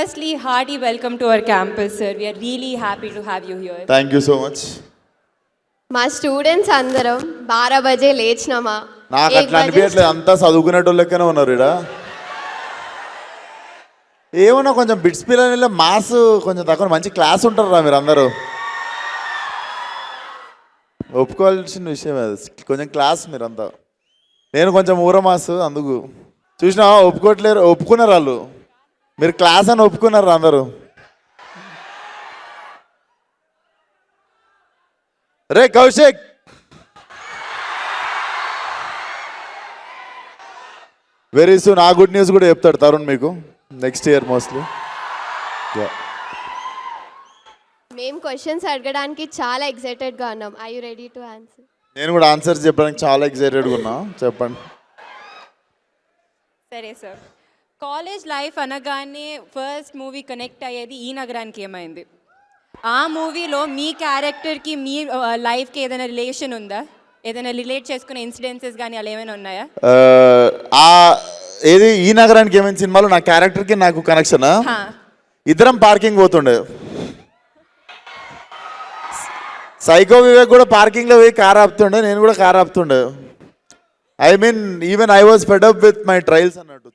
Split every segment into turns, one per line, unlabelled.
firstly, hearty welcome to our campus, sir. We are really happy to have you here.
Thank you so much.
మా students అందరం 12 బజే లేచినామా,
నాకు అట్లా అనిపించట్లేదు, అంతా చదువుకునేటోళ్ళకనే ఉన్నారు ఇక్కడ. ఏమన్నా కొంచెం బిట్స్ పిల్లల మాస్ కొంచెం తక్కువ, మంచి క్లాస్ ఉంటారా మీరు అందరూ. ఒప్పుకోవాల్సిన విషయం అది, కొంచెం క్లాస్ మీరంతా. నేను కొంచెం ఊర మాస్, అందుకు చూసినా ఒప్పుకోవట్లేరు. ఒప్పుకున్నారు వాళ్ళు, మీరు క్లాస్ అని ఒప్పుకున్నారు అందరూ. రే కౌశిక్, వెరీ సూన్ ఆ గుడ్ న్యూస్ కూడా చెప్తాడు తరుణ్ మీకు నెక్స్ట్ ఇయర్ మోస్ట్లీ.
మేము క్వశ్చన్స్ అడగడానికి చాలా ఎక్సైటెడ్గా ఉన్నాం. I you ready to answer?
నేను కూడా ఆన్సర్స్ చెప్పడానికి చాలా ఎక్సైటెడ్గా ఉన్నా. చెప్పండి.
సరే సార్, కాలేజ్ లైఫ్ అనగానే ఫస్ట్ మూవీ కనెక్ట్ అయ్యేది ఈ నగరానికి ఏమైంది? ఆ మూవీలో మీ క్యారెక్టర్కి మీ లైఫ్కి ఏదైనా రిలేషన్ ఉందా? ఏదైనా రిలేట్ చేసుకునే ఇన్సిడెన్సెస్ కానీ అలా ఏమైనా ఉన్నాయా?
ఏది ఈ నగరానికి ఏమైనా సినిమాలో నా క్యారెక్టర్కి నాకు కనెక్షన్. ఇద్దరం పార్కింగ్ పోతుండే, సైకో వివేక్ కూడా పార్కింగ్లో పోయి కార్ ఆపుతుండే, నేను కూడా కార్ ఆపుతుండే. I mean even I was fed up with my trials అన్నట్టు.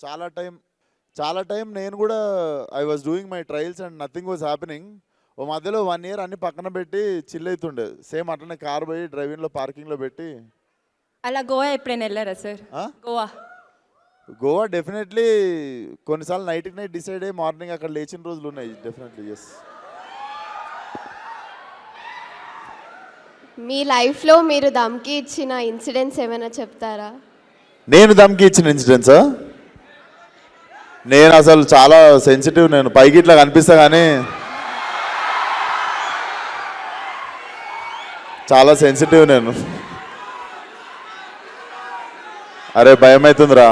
చాలా టైం నేను కూడా I was doing my trials and nothing was happening. ఓ మధ్యలో 1 year అన్ని పక్కన పెట్టి చిల్ అవుతుండే. సేమ్ అట్లనే కార్ పోయి డ్రైవింగ్లో పార్కింగ్లో పెట్టి.
అలా గోవా ఎప్పుడైనా వెళ్ళారా సార్?
గోవా డెఫినెట్లీ కొన్నిసార్లు నైట్ డిసైడ్ అయ్యి మార్నింగ్ అక్కడ లేచిన రోజులు ఉన్నాయి. Definitely yes.
మీ లైఫ్లో మీరు దమ్కి ఇచ్చిన ఇన్సిడెంట్స్ ఏమైనా చెప్తారా?
నేను దమ్కి ఇచ్చిన ఇన్సిడెంట్సా? నేను అసలు చాలా సెన్సిటివ్. నేను పైకి ఇట్లా కనిపిస్తా కానీ చాలా సెన్సిటివ్ నేను. అరే భయం అవుతుందిరా.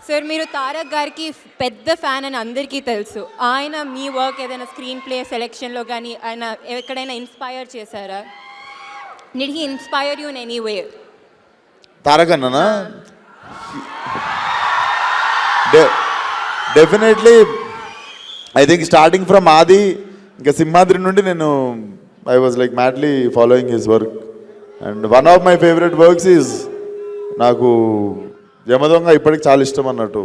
సార్, మీరు తారక్ గారికి పెద్ద ఫ్యాన్ అని అందరికీ తెలుసు. ఆయన మీ వర్క్ ఏదైనా స్క్రీన్ ప్లే సెలెక్షన్లో కానీ ఆయన ఎక్కడైనా ఇన్స్పైర్ చేశారా? Did he inspire you in any way?
Tarak అన్ననా? Definitely. I think starting from Aadi ఇంకా సింహాద్రి నుండి నేను I was like madly following his work. And one of my favourite works is నాకు యమదొంగ ఇప్పటికి చాలా ఇష్టం అన్నట్టు.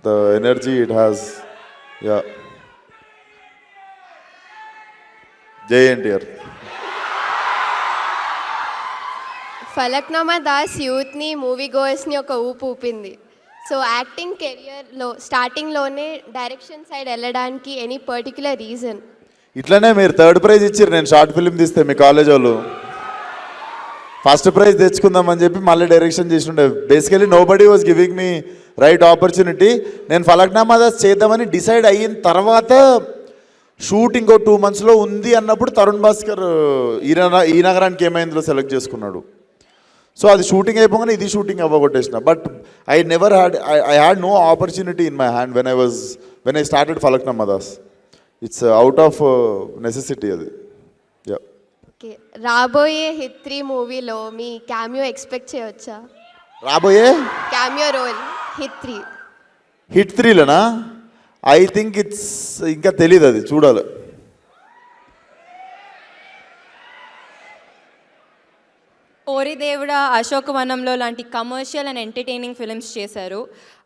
The energy it has. Yeah, Jai NTR.
Falaknuma Das యూత్ని, మూవీ గోయర్స్ని ఒక ఊపు ఊపింది. సో యాక్టింగ్ కెరియర్లో స్టార్టింగ్లోనే డైరెక్షన్ సైడ్ వెళ్ళడానికి ఎనీ పర్టిక్యులర్ రీజన్?
ఇట్లనే మీరు 3rd ప్రైజ్ ఇచ్చారు నేను షార్ట్ ఫిల్మ్ తీస్తే. మీ కాలేజ్ వాళ్ళు ఫస్ట్ ప్రైజ్ తెచ్చుకుందామని చెప్పి మళ్ళీ డైరెక్షన్ చేసిండే. Basically nobody was giving me right opportunity. నేను ఫలక్నామా దాస్ చేద్దామని డిసైడ్ అయిన తర్వాత షూట్ ఇంకో 2 monthsలో ఉంది అన్నప్పుడు తరుణ్ భాస్కర్ ఈ నగరానికి ఏమైందో సెలెక్ట్ చేసుకున్నాడు. సో అది షూటింగ్ అయిపోగానే ఇది షూటింగ్ అవ్వగొట్టేసిన. But I had no opportunity in my hand when I started Falaknuma Das. It's out of necessity అది. యా.
ఓకే, రాబోయే హిట్ 3 మూవీలో మీ క్యామియో ఎక్స్పెక్ట్ చేయవచ్చా?
రాబోయే
క్యామియో రోల్ హిట్
3లోనా? ఐ థింక్ ఇట్స్ ఇంకా తెలీదు, అది చూడాలి.
ఓరి దేవుడా, అశోకవనంలో లాంటి కమర్షియల్ అండ్ ఎంటర్టైనింగ్ ఫిల్మ్స్ చేశారు.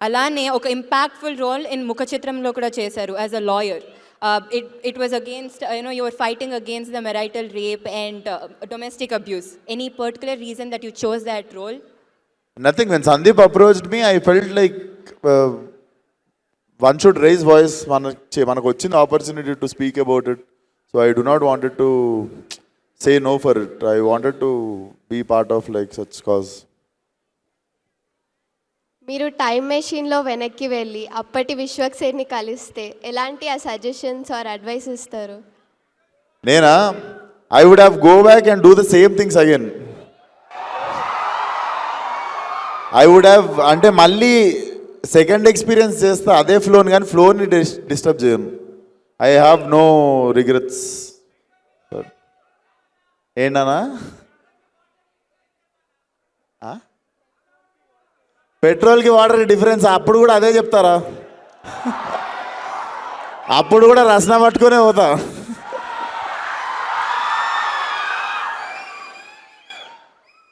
అలానే ఒక ఇంపాక్ట్ఫుల్ రోల్ ఇన్ ముఖ చిత్రంలో కూడా చేశారు as a lawyer. It was against, you were fighting against the marital rape and domestic abuse. Any particular reason that you chose that role?
Nothing. When Sandeep approached me, I felt like one should raise voice. Manaku vachinda opportunity to speak about it. So I do not wanted to say no for it. I wanted to be part of like such cause.
మీరు time మెషిన్లో వెనక్కి వెళ్ళి అప్పటి విశ్వక్సేన్ని కలిస్తే ఎలాంటి ఆ suggestions are advice ఇస్తారు?
నేనా? I would have go back and do the same things again. I would have, అంటే మళ్ళీ సెకండ్ ఎక్స్పీరియన్స్ చేస్తా అదే ఫ్లోని, కానీ ఫ్లోని డిస్టర్బ్ చేయను. I have no regrets. ఏంటన్నా? పెట్రోల్కి వాటర్ డిఫరెన్స్ అప్పుడు కూడా అదే చెప్తారా? అప్పుడు కూడా రసన పట్టుకునే పోతా.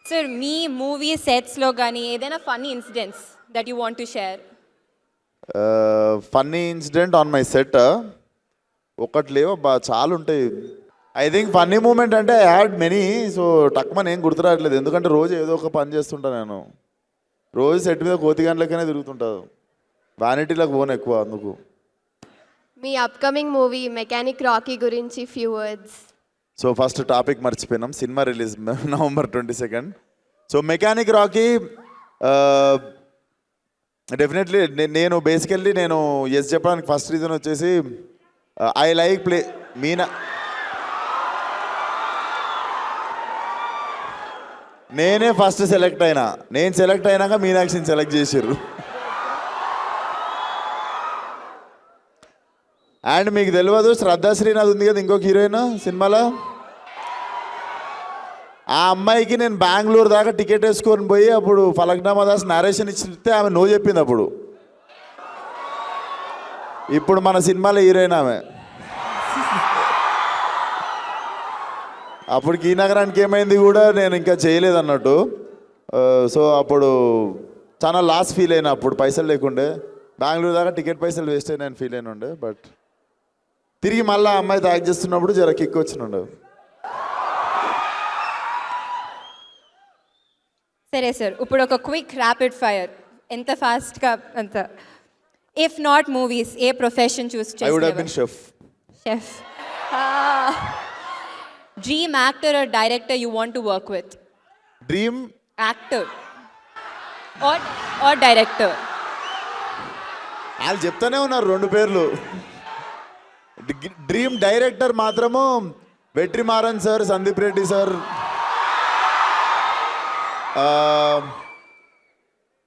సార్ మీ మూవీ సెట్స్లో కానీ ఏదైనా funny incidents that you want to share?
Funny incident on my set ఒకటి లేవు చాలా ఉంటాయి. ఐ థింక్ ఫన్నీ మూమెంట్ అంటే ఐ హ్యాడ్ మెనీ. సో టక్మన్ ఏం గుర్తురావట్లేదు, ఎందుకంటే రోజు ఏదో ఒక పని చేస్తుంటా నేను. రోజు సెట్ మీద కోతి గంటలకనే తిరుగుతుంటాను, వ్యానిటీలకు పోను ఎక్కువ అందుకు.
మీ అప్కమింగ్ మూవీ మెకానిక్ రాకీ గురించి few words.
So first topic మర్చిపోయినాం, cinema release November 22. So mechanic Rocky definitely నేను బేసికల్లీ నేను ఎస్ చెప్పడానికి ఫస్ట్ రీజన్ వచ్చేసి ఐ లైక్ ప్లే మీనా. నేనే ఫస్ట్ సెలెక్ట్ అయినా, నేను సెలెక్ట్ అయినాక మీనాక్షిని సెలెక్ట్ చేసారు. అండ్ మీకు తెలియదు, శ్రద్ధా శ్రీనాథ్ ఉంది కదా ఇంకొక హీరోయిన్ సినిమాలో, ఆ అమ్మాయికి నేను బెంగళూరు దాకా టికెట్ వేసుకొని పోయి అప్పుడు ఫలక్నామా దాస్ నరేషన్ ఇచ్చితే ఆమె నో చెప్పింది. అప్పుడు ఇప్పుడు మన సినిమాలో హీరోయిన్ ఆమె. అప్పటికి ఈ నగరానికి ఏమైంది కూడా నేను ఇంకా చేయలేదు అన్నట్టు. సో అప్పుడు చాలా లాస్ ఫీల్ అయినా, అప్పుడు పైసలు లేకుండే, బెంగళూరు దాకా టికెట్ పైసలు వేస్ట్ అయినా ఫీల్ అయిన ఉండే. బట్ తిరిగి మళ్ళీ అమ్మాయితో యాక్ట్ చేస్తున్నప్పుడు జర కిక్ వచ్చినుండే.
సరే సార్, ఇప్పుడు ఒక క్విక్ ర్యాపిడ్ ఫైర్, ఎంత ఫాస్ట్గా అంత. If not movies, a profession choose
I would have been
చేస్తారు?
Chef.
Chef. Dream actor or director you want to work with?
Dream
Actor or director?
వాళ్ళు చెప్తానే ఉన్నారు రెండు పేర్లు. డ్రీమ్ డైరెక్టర్ మాత్రము Vetrimaaran sir, Sandeep Reddy sir.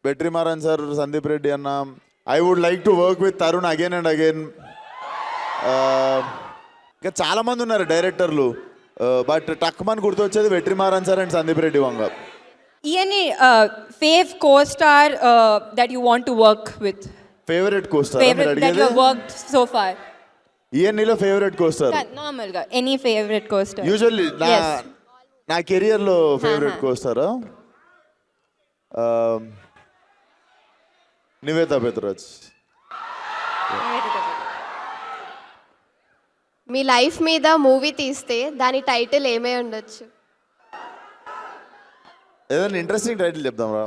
Vetrimaaran sir, Sandeep Reddy అన్న. I would like to work with Tarun again and again. ఇంకా చాలామంది ఉన్నారు డైరెక్టర్లు, బట్ టక్మన్ గుర్తొచ్చేది Vetrimaaran sir and Sandeep Reddy Vanga.
Any fave co-star that you want to work with?
Favourite costar
Favorite that you have worked so far?
ఈఎన్ఈలో favourite costar
Normal ga. Any favorite co-star?
Usually
Yes.
నా కెరియర్లో favourite కోస్టారా నివేతా పెత్రాజ్.
మీ life మీద movie తీస్తే దాని title ఏమై ఉండొచ్చు?
ఏదైనా ఇంట్రెస్టింగ్ టైటిల్ చెప్దాం రా.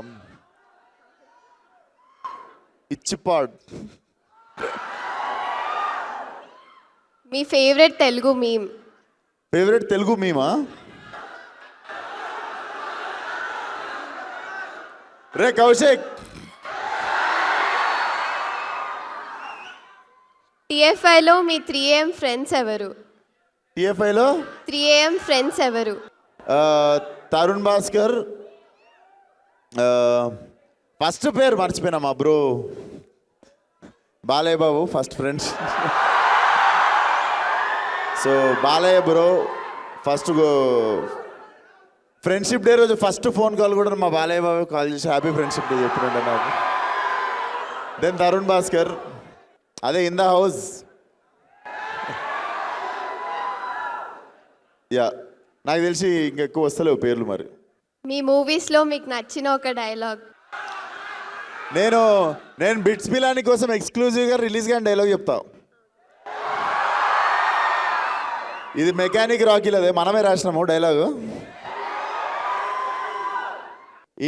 ఇచ్చిపాడ్.
మీ favourite Telugu meme?
Favourite Telugu మీమా? రే కౌశిక్.
టీఎఫ్ఐలో మీ 3AM ఫ్రెండ్స్ ఎవరు?
టిఎఫ్ఐలో
3AM ఫ్రెండ్స్ ఎవరు?
తరుణ్ భాస్కర్. ఫస్ట్ పేరు మర్చిపోయినా, మా bro Balayya Babu first friends. So Balayya bro first friendship day రోజు ఫస్ట్ ఫోన్ కాల్ కూడా మా బాలయ్య బాబు కాల్ చేసి హ్యాపీ ఫ్రెండ్షిప్ డే చెప్తుండే నాకు. దెన్ తరుణ్ భాస్కర్, అదే ఇన్ ద హౌస్. యా, నాకు తెలిసి ఇంకెక్కువ వస్తలేవు పేర్లు మరి.
మీ మూవీస్లో మీకు నచ్చిన ఒక డైలాగ్?
నేను బిట్స్ పిలాని కోసం ఎక్స్క్లూజివ్గా రిలీజ్ కానీ డైలాగ్ చెప్తా. ఇది మెకానిక్ రాకీలో అదే మనమే రాసినాము డైలాగు.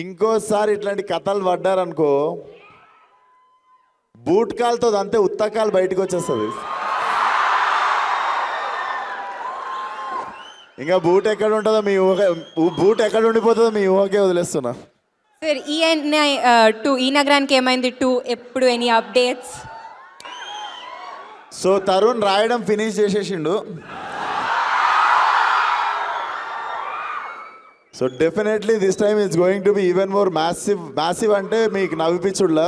ఇంకోసారి ఇట్లాంటి కథలు పడ్డారనుకో, బూట్ కాల్తో అంతే ఉత్తకాలు బయటకు వచ్చేస్తుంది. ఇంకా బూట్ ఎక్కడ ఉంటుందో మీ ఊహ, బూట్ ఎక్కడ ఉండిపోతుందో మీ ఊహకే వదిలేస్తున్నా.
సార్ ఈ నగరానికి ఏమైంది 2 ఎప్పుడు ఎనీ అప్డేట్స్?
సో తరుణ్ రాయడం ఫినిష్ చేసేసిండు. So definitely this time it's going to be even more massive అంటే మీకు నవ్విపించుడ్లా.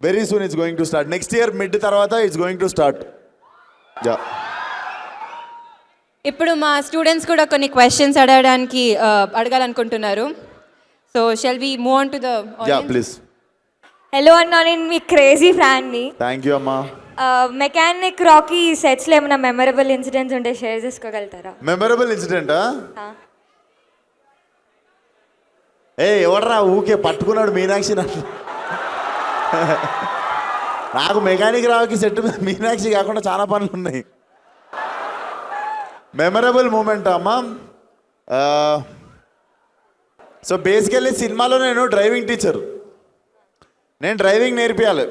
Very soon it's going to start. Next year mid తర్వాత it's going to start. Yeah.
ఇప్పుడు మా స్టూడెంట్స్ కూడా కొన్ని క్వశ్చన్స్ అడగాలనుకుంటున్నారు. So shall we move on to the
yeah please.
Hello అన్న, నేను మీ క్రేజీ ఫ్యాన్ని.
థ్యాంక్ యూ అమ్మా.
మెకానిక్ రాకీ సెట్స్లో ఏమైనా మెమరబుల్ ఇన్సిడెంట్స్ ఉంటే షేర్ చేసుకోగలుగుతారా?
మెమరబుల్ ఇన్సిడెంటా? ఎవడరా ఊకే పట్టుకున్నాడు మీనాక్షి నన్ను. నాకు మెకానిక్ రావుకి సెట్ మీద మీనాక్షి కాకుండా చాలా పనులు ఉన్నాయి. మెమరబుల్ మూమెంట్ అమ్మా. సో బేసికల్లీ సినిమాలో నేను డ్రైవింగ్ టీచర్. నేను డ్రైవింగ్ నేర్పియాలి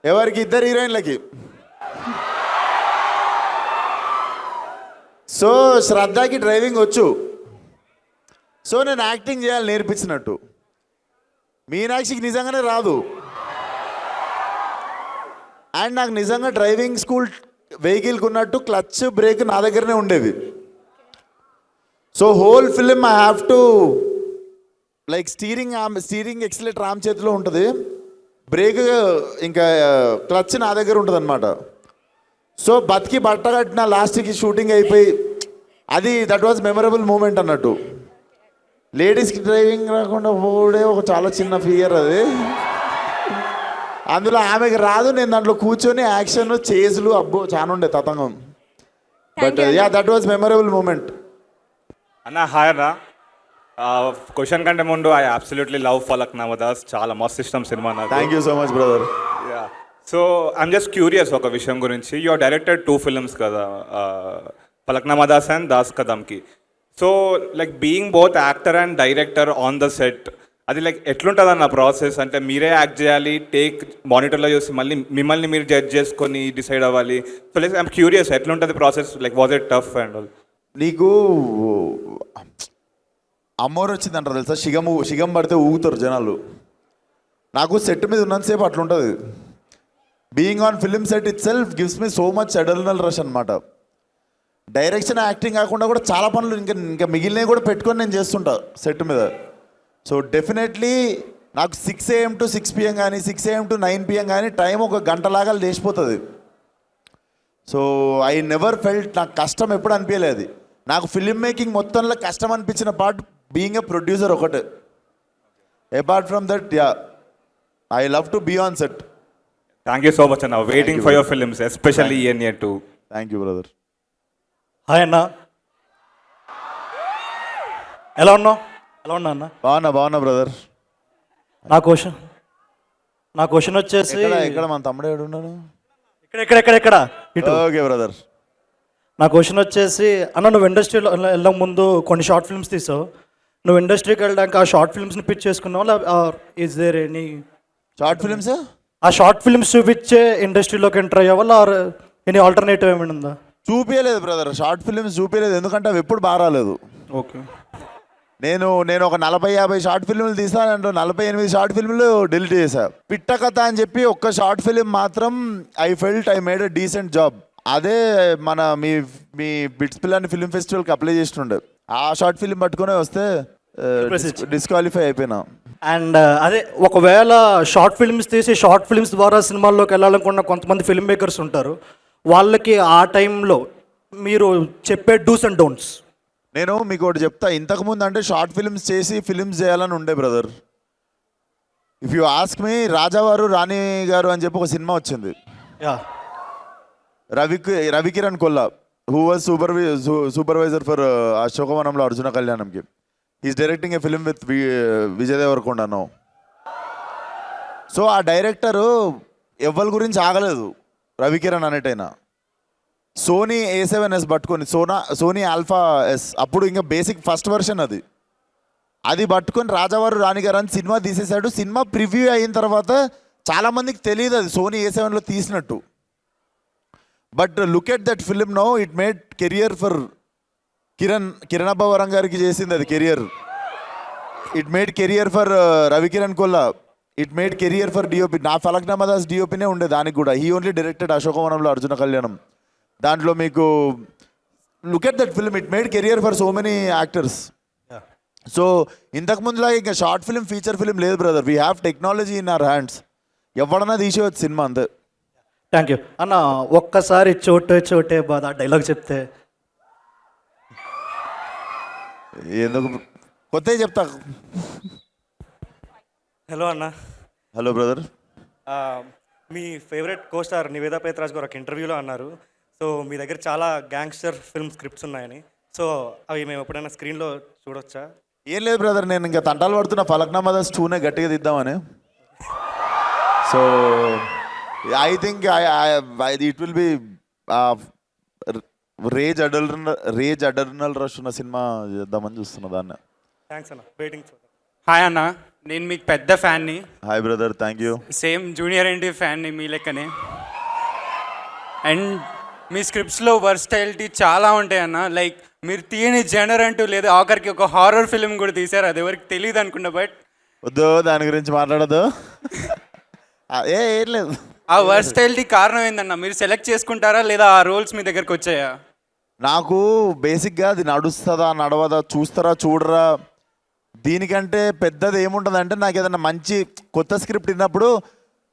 ఎవరికి? 2 హీరోయిన్లకి. సో శ్రద్ధకి డ్రైవింగ్ వచ్చు. సో నేను యాక్టింగ్ చేయాలి నేర్పించినట్టు. మీనాక్షికి నిజంగానే రాదు. అండ్ నాకు నిజంగా డ్రైవింగ్ స్కూల్ వెహికల్కి ఉన్నట్టు క్లచ్ బ్రేక్ నా దగ్గరనే ఉండేవి. So whole film I have to like steering accelerator ఆమె చేతిలో ఉంటుంది, బ్రేక్ ఇంకా క్లచ్ నా దగ్గర ఉంటుంది అనమాట. సో బతికి బట్ట కట్టిన లాస్ట్కి షూటింగ్ అయిపోయి అది దట్ వాజ్ మెమరబుల్ మూమెంట్ అన్నట్టు. లేడీస్కి డ్రైవింగ్ రాకుండా పోవడే ఒక చాలా చిన్న ఫియర్ అది. అందులో ఆమెకి రాదు, నేను దాంట్లో కూర్చొని యాక్షన్ చేజులు అబ్బో చాలా ఉండే తతంగం. But yeah that was memorable moment.
అన్న హాయ్ అన్న. క్వశ్చన్ కంటే ముందు I absolutely love Falaknuma Das. చాలా మస్తు ఇష్టం సినిమా నాకు.
Thank you so much brother.
So I'm just curious ఒక విషయం గురించి. యూ ఆర్ డైరెక్టెడ్ 2 ఫిల్మ్స్ కదా, ఫలక్నామా దాస్ అండ్ దాస్ కదమ్కి. So like being both actor and director on the set, అది లైక్ ఎట్లుంటుంది అన్న ప్రాసెస్? అంటే మీరే యాక్ట్ చేయాలి, టేక్ మానిటర్లో చూసి మళ్ళీ మిమ్మల్ని మీరు జడ్జ్ చేసుకొని డిసైడ్ అవ్వాలి. సో లైక్ ఐఎమ్ క్యూరియస్ ఎట్లుంటుంది process, like was it tough and all?
నీకు అమ్మోరు వచ్చిందంటారు తెలుసా, షిగం పడితే ఊగుతారు జనాలు. నాకు సెట్ మీద ఉన్నంతసేపు అట్లుంటుంది. Being on film set itself gives me so much adrenal rush అనమాట. డైరెక్షన్ యాక్టింగ్ కాకుండా కూడా చాలా పనులు ఇంకా మిగిలినవి కూడా పెట్టుకొని నేను చేస్తుంటా సెట్ మీద. సో డెఫినెట్లీ నాకు 6 AM to 6 PM కానీ 6 AM to 9 PM కానీ టైం ఒక గంటలాగా లేచిపోతుంది. సో ఐ నెవర్ ఫెల్ట్ నాకు కష్టం ఎప్పుడు అనిపించలేదు. నాకు ఫిలిం మేకింగ్ మొత్తంలో కష్టం అనిపించిన పార్ట్ బీయింగ్ ఎ ప్రొడ్యూసర్ ఒకటే. Apart from that yeah I love to be on set.
Thank you so much అన్న. Waiting for your films especially ENA 2.
Thank you brother.
Hi అన్న, ఎలా ఉన్నా అన్న?
బాగున్నా బ్రదర్.
నా క్వశ్చన్ వచ్చేసి
ఇక్కడ మన తమ్ముడు ఏడు ఉన్నాను.
ఇక్కడ ఇటు.
Okay brother.
నా క్వశ్చన్ వచ్చేసి అన్న, నువ్వు ఇండస్ట్రీలో వెళ్ళక ముందు కొన్ని షార్ట్ ఫిల్మ్స్ తీసావు. నువ్వు ఇండస్ట్రీకి వెళ్ళడానికి ఆ షార్ట్ ఫిల్మ్స్ని పిచ్ చేసుకున్నావు, is there any
short films?
ఆ షార్ట్ ఫిల్మ్స్ చూపించే ఇండస్ట్రీలోకి ఎంటర్ అయ్యావా, ఆర్ ఎనీ ఆల్టర్నేటివ్ ఏమైనా ఉందా?
చూపించలేదు బ్రదర్, షార్ట్ ఫిల్మ్స్ చూపించలేదు. ఎందుకంటే అవి ఎప్పుడు బాగా రాలేదు.
ఓకే.
నేను ఒక 40-50 షార్ట్ ఫిల్మ్లు తీసానంటూ 48 షార్ట్ ఫిల్మ్లు డిలీట్ చేశా. పిట్ట కథ అని చెప్పి ఒక్క షార్ట్ ఫిల్మ్ మాత్రం I felt I made a decent job. అదే మన మీ బిట్స్ పిల్లని ఫిల్మ్ ఫెస్టివల్కి అప్లై చేస్తుండే. ఆ షార్ట్ ఫిల్మ్ పట్టుకునే వస్తే డిస్క్వాలిఫై అయిపోయినా.
అండ్ అదే ఒకవేళ షార్ట్ ఫిల్మ్స్ తీసి షార్ట్ ఫిల్మ్స్ ద్వారా సినిమాల్లోకి వెళ్ళాలనుకున్న కొంతమంది ఫిల్మ్ మేకర్స్ ఉంటారు, వాళ్ళకి ఆ టైంలో మీరు చెప్పే డూస్ అండ్ డోంట్స్?
నేను మీకు ఒకటి చెప్తా. ఇంతకుముందు అంటే షార్ట్ ఫిల్మ్స్ చేసి ఫిల్మ్స్ చేయాలని ఉండే brother. If you ask me, Rajavaru Rani garu అని చెప్పి ఒక సినిమా వచ్చింది. Ravikiran Kolla, who was supervisor for అశోకవనంలో అర్జున కళ్యాణంకి. He's directing a film with Vijay Devarakonda now. So ఆ డైరెక్టరు ఎవరి గురించి ఆగలేదు, రవికిరణ్ అనేటైనా. సోనీ A7S పట్టుకొని, సోనీ ఆల్ఫా S, అప్పుడు ఇంకా బేసిక్ ఫస్ట్ వర్షన్ అది పట్టుకొని రాజావారు రాణిగారు అని సినిమా తీసేశాడు. సినిమా ప్రివ్యూ అయిన తర్వాత చాలామందికి తెలియదు అది సోనీ A7లో తీసినట్టు. But look at that film no, it made career for Kiran Abbavaram గారికి చేసింది అది career. It made career for Ravikiran Kolla. It made career for DOP. నా ఫలక్నామా దాస్ డిఓపినే ఉండే దానికి కూడా. హీ ఓన్లీ డైరెక్టెడ్ అశోకవనంలో అర్జున కళ్యాణం. దాంట్లో మీకు look at that film, it made career for so many actors. So ఇంతకుముందులాగా ఇంకా షార్ట్ ఫిల్మ్ ఫీచర్ ఫిల్మ్ లేదు brother. We have technology in our hands. ఎవడన్నా తీసేవచ్చు సినిమా, అంతే.
థ్యాంక్ యూ అన్న. ఒక్కసారి చోటే బాధ డైలాగ్ చెప్తే.
ఎందుకు కొత్తవి చెప్తా.
హలో అన్న.
Hello brother.
మీ favourite co star Nivetha Pethuraj garu ఒక ఇంటర్వ్యూలో అన్నారు, సో మీ దగ్గర చాలా గ్యాంగ్స్టర్ ఫిల్మ్ స్క్రిప్ట్స్ ఉన్నాయని. సో అవి మేము ఎప్పుడైనా స్క్రీన్లో చూడొచ్చా?
ఏం లేదు బ్రదర్, నేను ఇంకా తంటాలు పడుతున్న ఫలక్నామా దాస్ 2నే గట్టిగా తీద్దామని. So I think it will be rage adrenal rush ఉన్న సినిమా చేద్దామని చూస్తున్నా దాన్ని.
థ్యాంక్స్ అన్న, వెయిటింగ్ ఫర్.
హాయ్ అన్న, నేను మీకు పెద్ద ఫ్యాన్ని.
Hi brother, thank you.
Same junior NT ఫ్యాన్ని మీ లెక్కనే. అండ్ మీ స్క్రిప్ట్స్లో వర్స్టైలిటీ చాలా ఉంటాయి అన్న. లైక్ మీరు తీయని జనర్ అంటూ లేదు, ఆఖరికి ఒక హారర్ ఫిల్మ్ కూడా తీశారు, అది ఎవరికి తెలియదు అనుకున్నా. బట్
వద్దు దాని గురించి మాట్లాడదు. ఏం లేదు.
ఆ వర్స్టైలిటీ కారణం ఏందన్న? మీరు సెలెక్ట్ చేసుకుంటారా లేదా ఆ రోల్స్ మీ దగ్గరకు వచ్చాయా?
నాకు బేసిక్గా అది నడుస్తుందా నడవదా, చూస్తారా చూడరా, దీనికంటే పెద్దది ఏముంటుంది అంటే, నాకు ఏదైనా మంచి కొత్త స్క్రిప్ట్ విన్నప్పుడు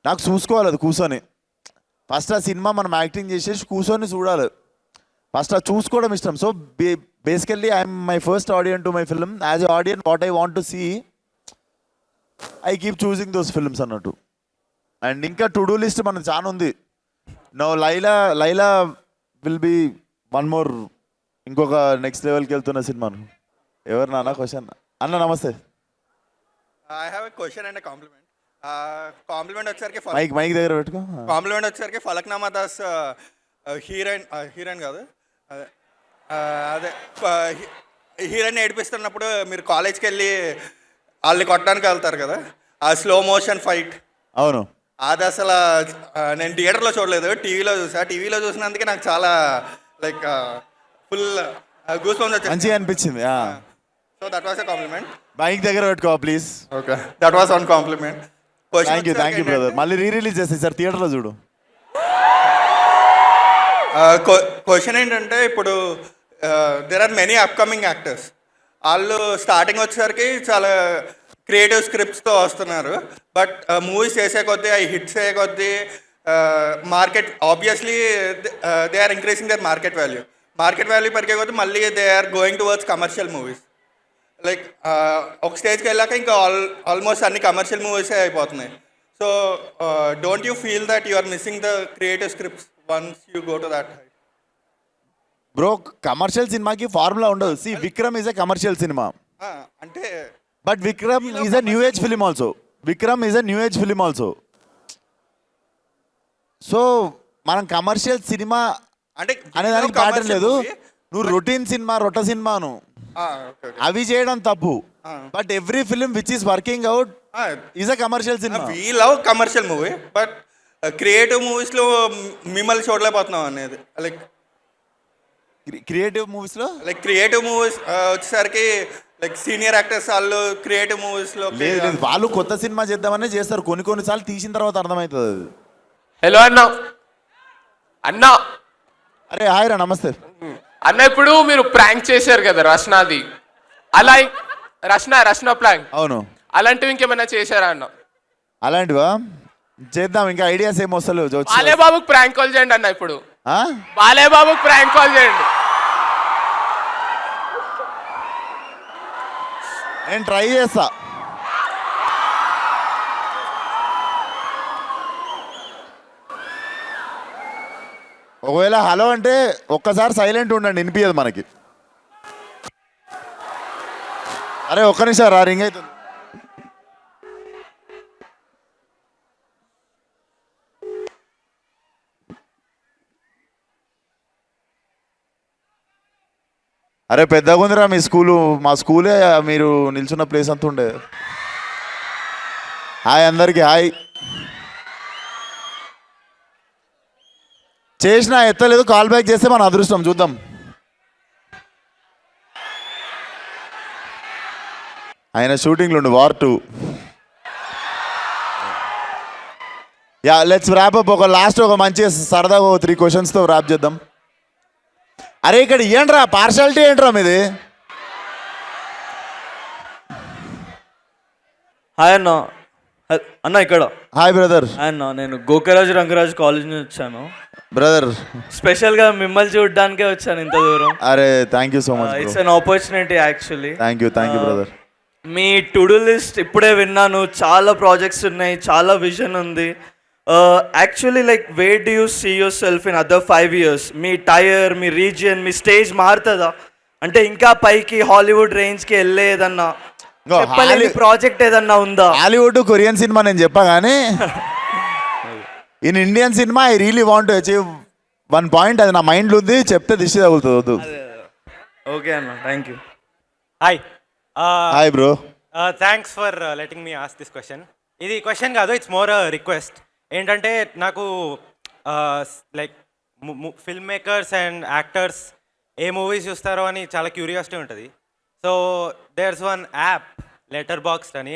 నాకు చూసుకోవాలి అది కూర్చొని. ఫస్ట్ ఆ సినిమా మనం యాక్టింగ్ చేసేసి కూర్చొని చూడాలి, ఫస్ట్ అది చూసుకోవడం ఇష్టం. So basically I'm my first audience to my film. As a audience what I want to see, I keep చూసింగ్ దోస్ ఫిల్మ్స్ అన్నట్టు. అండ్ ఇంకా టు డూ లిస్ట్ మనకు చాలా ఉంది. No Laila will be one more, ఇంకొక నెక్స్ట్ లెవెల్కి వెళ్తున్న సినిమాను. ఎవరు నాన్న క్వశ్చన్? అన్న నమస్తే.
I have a question and a compliment. Compliment వచ్చేసరికి
మైక్ దగ్గర పెట్టుకో.
కాంప్లిమెంట్ వచ్చేసరికి ఫలక్నామా దాస్ హీరోయిన్ కాదు, అదే హీరోయిన్ ఏడిపిస్తున్నప్పుడు మీరు కాలేజ్కి వెళ్ళి వాళ్ళని కొట్టడానికి వెళ్తారు కదా, ఆ స్లో మోషన్ ఫైట్.
అవును.
అది అసలు నేను థియేటర్లో చూడలేదు, టీవీలో చూసా. టీవీలో చూసినందుకే నాకు చాలా లైక్ ఫుల్ గూస్ బంప్స్ వచ్చాయి,
మంచిగా అనిపించింది.
So that was a compliment.
Mike దగ్గర పెట్టుకో please.
Okay, that was one compliment.
Thank you brother. మళ్ళీ రిలీజ్ చేస్తాయి సార్, థియేటర్లో చూడు.
క్వశ్చన్ ఏంటంటే, ఇప్పుడు there are many upcoming actors. వాళ్ళు స్టార్టింగ్ వచ్చేసరికి చాలా క్రియేటివ్ స్క్రిప్ట్స్తో వస్తున్నారు, బట్ మూవీస్ చేసే కొద్దీ అవి హిట్స్ అయ్యే కొద్దీ market obviously they are increasing their market value. Market value పెరిగే కొద్దీ మళ్ళీ they are going towards commercial movies. Like ఒక స్టేజ్కి వెళ్ళాక ఇంకా ఆల్మోస్ట్ అన్ని కమర్షియల్ మూవీసే అయిపోతున్నాయి. So don't you feel that you are missing the creative scripts once you go to that height?
Bro, commercial సినిమాకి ఫార్ములా ఉండదు. See Vikram is a commercial cinema,
అంటే
but Vikram is a new age film also. So మనం commercial cinema
అంటే
అనేదానికి pattern లేదు. నువ్వు routine cinema రొట్ట సినిమాను అవి చేయడం తప్పు. But every film which is working out is a commercial cinema.
We love commercial movie, but creative మూవీస్లో మిమ్మల్ని చూడలేకపోతున్నాం అనేది. లైక్
క్రియేటివ్ మూవీస్లో
క్రియేటివ్ మూవీస్ వచ్చేసరికి లైక్ సీనియర్ యాక్టర్స్ వాళ్ళు క్రియేటివ్ మూవీస్లో
లేదు, వాళ్ళు కొత్త సినిమా చేద్దామనే చేస్తారు. కొన్నిసార్లు తీసిన తర్వాత అర్థమవుతుంది అది.
హలో అన్న.
అరే హాయ్ రా, నమస్తే
అన్న. ఇప్పుడు మీరు ప్రాంక్ చేశారు కదా రష్నాది, అలా రష్నా ప్రాంక్.
అవును.
అలాంటివి ఇంకేమైనా చేశారా అన్న?
అలాంటివా చేద్దాం, ఇంకా ఐడియాస్ ఏం వస్తలేవు.
బాలేబాబుకి ప్రాంక్ కాల్ చేయండి అన్న. ఇప్పుడు బాలేబాబుకి ప్రాంక్ కాల్ చేయండి.
నేను ట్రై చేస్తా. ఒకవేళ హలో అంటే ఒక్కసారి సైలెంట్ ఉండండి, వినిపించదు మనకి. అరే ఒక్క నిమిషం రా, రింగ్ అవుతుంది. అరే పెద్దగా ఉందిరా మీ స్కూలు, మా స్కూలే మీరు నిల్చున్న ప్లేస్ అంతా ఉండే. హాయ్ అందరికీ, హాయ్. చేసినా ఎత్తలేదు, కాల్ బ్యాక్ చేస్తే మన అదృష్టం, చూద్దాం. ఆయన షూటింగ్లు ఉండు, war 2. Yeah let's wrap up. ఒక లాస్ట్ ఒక మంచి సరదాగా 3 క్వశ్చన్స్తో ర్యాప్ చేద్దాం. అరే ఇక్కడ ఏంట్రా పార్షాలిటీ ఏంట్రా మీది?
హాయ్ అన్న. అన్న ఇక్కడ.
Hi brother.
హాయ్ అన్న, నేను గోకరాజు రంగరాజు కాలేజ్ నుంచి వచ్చాను.
బ్రదర్
స్పెషల్గా మిమ్మల్ని చూడడానికే వచ్చాను ఇంత దూరం.
అరే thank you so much.
It's an opportunity actually.
Thank you brother.
మీ టు-డూ లిస్ట్ ఇప్పుడే విన్నాను, చాలా ప్రాజెక్ట్స్ ఉన్నాయి, చాలా విజన్ ఉంది. Actually like where do you see yourself in other 5 years? మీ టైర్, మీ రీజియన్, మీ స్టేజ్ మారుతుందా? అంటే ఇంకా పైకి హాలీవుడ్ రేంజ్కి వెళ్ళే ఏదన్నా చెప్పలేని ప్రాజెక్ట్ ఏదన్నా ఉందా?
హాలీవుడ్ కొరియన్ సినిమా నేను చెప్పా కానీ in Indian cinema I really want to achieve 1 point. అది నా మైండ్లో ఉంది, చెప్తే దిష్టి తగులుతుంది. వద్దు.
ఓకే అన్న, thank you.
Hi
hi bro.
Thanks for letting me ask this question. ఇది క్వశ్చన్ కాదు, ఇట్స్ మోర్ రిక్వెస్ట్. ఏంటంటే నాకు like film makers and actors ఏ మూవీస్ చూస్తారో అని చాలా క్యూరియాసిటీ ఉంటుంది. So there's one app Letterboxd అని,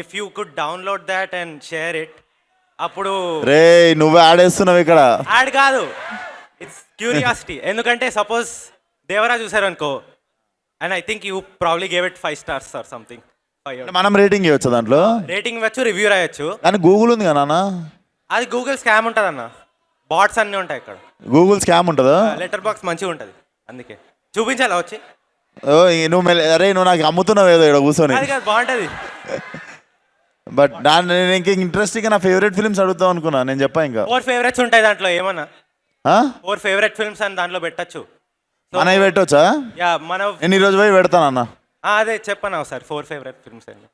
if you could download that and share it, అప్పుడు
రే నువ్వే ఆడేస్తున్నావు ఇక్కడ.
యాడ్ కాదు, ఇట్స్ క్యూరియాసిటీ. ఎందుకంటే సపోజ్ దేవరా చూసారు అనుకో, and I think you probably gave it 5 stars or something.
మనం రేటింగ్ ఇవ్వచ్చు దాంట్లో,
రేటింగ్ ఇవ్వచ్చు, రివ్యూ రాయొచ్చు.
కానీ గూగుల్ ఉంది కదా నాన్న.
అది గూగుల్ స్కామ్ ఉంటుంది అన్న, బాట్స్ అన్నీ ఉంటాయి ఇక్కడ.
గూగుల్ స్కామ్ ఉంటుందా?
లెటర్ బాక్స్ మంచిగా ఉంటుంది, అందుకే చూపించాలా వచ్చి.
ఓ నువ్వు అరే నువ్వు నాకు అమ్ముతున్నావు ఏదో ఇక్కడ కూర్చొని.
అది కాదు, బాగుంటుంది.
బట్ నేను ఇంక ఇంట్రెస్టింగ్ నా ఫేవరెట్ ఫిల్మ్స్ అడుగుతావు అనుకున్నా. నేను చెప్పా ఇంకా
4 favorites ఉంటాయి దాంట్లో, ఏమన్నా
ఆ?
4 favorite films అని దాంట్లో పెట్టచ్చు.
మనవి పెట్టవచ్చా?
యా మన
నేను ఈరోజు పోయి పెడతాను అన్న.
అదే చెప్పనా ఒకసారి 4 favorite films అండి.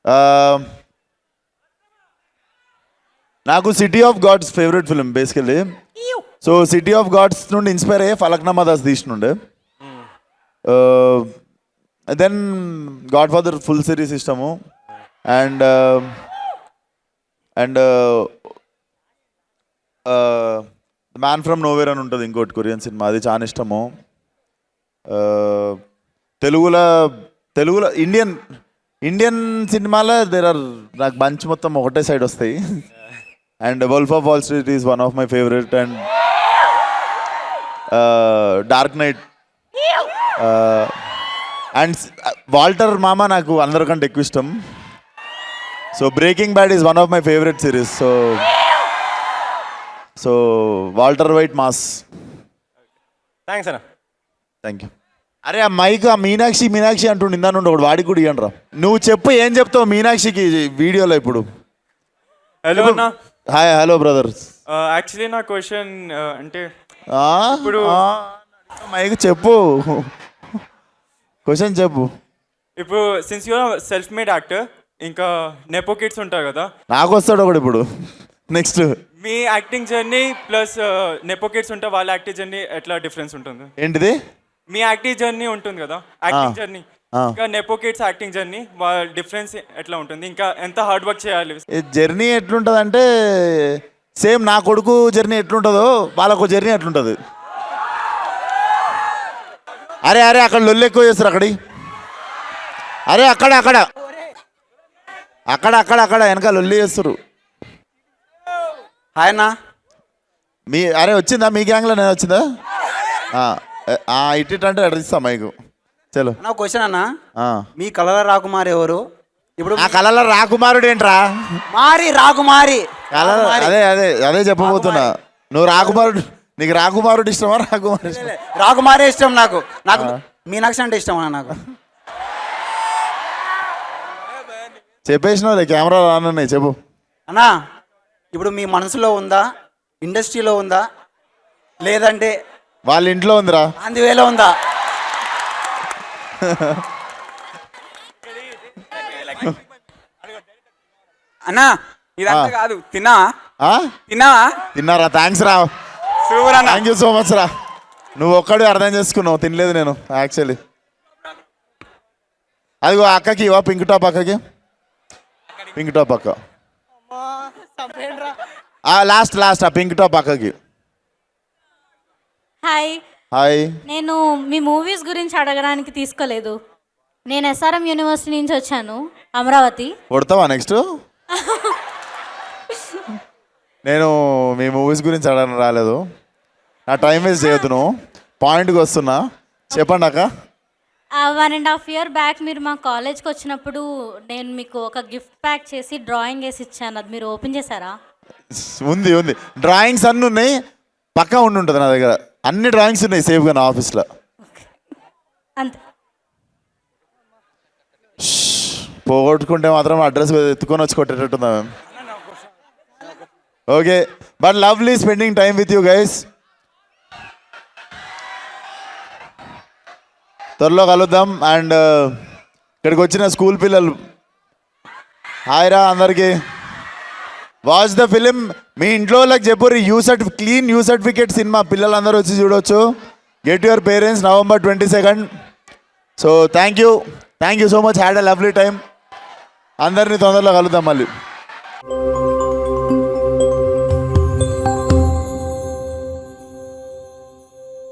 నాకు city of gods favourite film basically. So city of gods నుండి ఇన్స్పైర్ అయ్యే ఫలక్నామా దాస్ తీసినుండే. Then godfather full series ఇష్టము. అండ్ మ్యాన్ ఫ్రమ్ నోవేర్ అని ఉంటుంది ఇంకోటి కొరియన్ సినిమా, అది చాలా ఇష్టము. తెలుగులో ఇండియన్ సినిమాలో నాకు బంచ్ మొత్తం ఒకటే సైడ్ వస్తాయి. And wolf of Wall Street is one of my favourite. And dark knight and Walter మామ నాకు అందరికంటే ఎక్కువ ఇష్టం. So breaking bad is one of my favourite series. So Walter White mass.
Thanks అన్న.
Thank you. అరే ఆ mic ఆ మీనాక్షి అంటుండు ఇందా నుండి ఒకటి వాడికి కూడా ఇవ్వండి రా. నువ్వు చెప్పు ఏం చెప్తావు మీనాక్షికి వీడియోలో ఇప్పుడు.
హలో అన్న.
Hi hello brother.
యాక్చువల్లీ నా క్వశ్చన్ అంటే
ఇప్పుడు మైక్ చెప్పు, క్వశ్చన్ చెప్పు.
ఇప్పుడు since you self made actor, ఇంకా నెపో కిడ్స్ ఉంటారు కదా,
నాకు వస్తాడు ఒకటి ఇప్పుడు. నెక్స్ట్
మీ acting journey plus nepo kids ఉంటే వాళ్ళ యాక్టింగ్ జర్నీ ఎట్లా డిఫరెన్స్ ఉంటుంది?
ఏంటిది?
మీ యాక్టింగ్ జర్నీ ఉంటుంది కదా, యాక్టింగ్ జర్నీ, ఇంకా నెపో కిడ్స్ యాక్టింగ్ జర్నీ, వాళ్ళ డిఫరెన్స్ ఎట్లా ఉంటుంది? ఇంకా ఎంత హార్డ్ వర్క్ చేయాలి?
జర్నీ ఎట్లుంటుంది అంటే సేమ్ నా కొడుకు జర్నీ ఎట్లుంటుందో వాళ్ళకు జర్నీ ఎట్లుంటుంది. అరే అక్కడ లొల్లు ఎక్కువ చేస్తారు అరే అక్కడ వెనక లొల్లి చేస్తారు.
హాయ్ అన్న.
అరే వచ్చిందా మీ గ్యాంగ్లో? నేను వచ్చిందా? ఇట్ అంటే అడిగిస్తా మైకు. చలో
నా క్వశ్చన్ అన్న, మీ కలల రాకుమారి ఎవరు? ఇప్పుడు
ఆ కళలో రాకుమారుడు ఏంట్రా?
రాకుమారి
అదే చెప్పబోతున్నా. నువ్వు రాకుమారుడు, నీకు రాకుమారుడు ఇష్టమా?
రాకుమారే ఇష్టం నాకు. మీనాక్షి అంటే ఇష్టం అన్న నాకు.
చెప్పేసినావు కెమెరా రానున్నాయి, చెప్పు
అన్నా. ఇప్పుడు మీ మనసులో ఉందా, ఇండస్ట్రీలో ఉందా, లేదంటే
వాళ్ళ ఇంట్లో ఉందిరా,
అందువేలో ఉందా?
అన్నా ఇదంతా కాదు,
తిన్నారా? థ్యాంక్స్ రా, థ్యాంక్ యూ సో మచ్ రా. నువ్వు ఒక్కడే అర్థం చేసుకున్నావు, తినలేదు నేను యాక్చువల్లీ. అదిగో అక్కకి ఇవా, పింక్ టాప్ అక్కకి, పింక్ టాప్ అక్క లాస్ట్ ఆ పింక్ టాప్ అక్కకి. హాయ్.
నేను మీ మూవీస్ గురించి అడగడానికి తీసుకోలేదు. నేను SRM యూనివర్సిటీ నుంచి వచ్చాను, అమరావతి.
కొడతావా నెక్స్ట్? నేను మీ మూవీస్ గురించి అడగడం రాలేదు, నా టైం వేస్ట్ చేయొద్దు. నువ్వు పాయింట్కి వస్తున్నా, చెప్పండి అక్క.
1.5 year బ్యాక్ మీరు మా కాలేజ్కి వచ్చినప్పుడు నేను మీకు ఒక గిఫ్ట్ ప్యాక్ చేసి డ్రాయింగ్ వేసి ఇచ్చాను, అది మీరు ఓపెన్ చేశారా?
ఉంది డ్రాయింగ్స్ అన్నీ ఉన్నాయి, పక్కా ఉంటుంది నా దగ్గర. అన్ని డ్రాయింగ్స్ ఉన్నాయి సేఫ్గా నా ఆఫీస్లో.
అంతే.
పోగొట్టుకుంటే మాత్రం అడ్రస్ ఎత్తుకొని వచ్చి కొట్టేటట్టుందా ma'am? Okay, but lovely spending time with you guys. త్వరలో కలుద్దాం. అండ్ ఇక్కడికి వచ్చిన స్కూల్ పిల్లలు హాయ్ రా అందరికీ. Watch the film. మీ ఇంట్లో వాళ్ళకి చెప్పుర్రి క్లీన్ యూ సర్టిఫికేట్ సినిమా పిల్లలందరూ వచ్చి చూడవచ్చు. Get your parents November 22nd. So thank you so much. Had a lovely time. అందరినీ తొందరలో కలుద్దాం మళ్ళీ.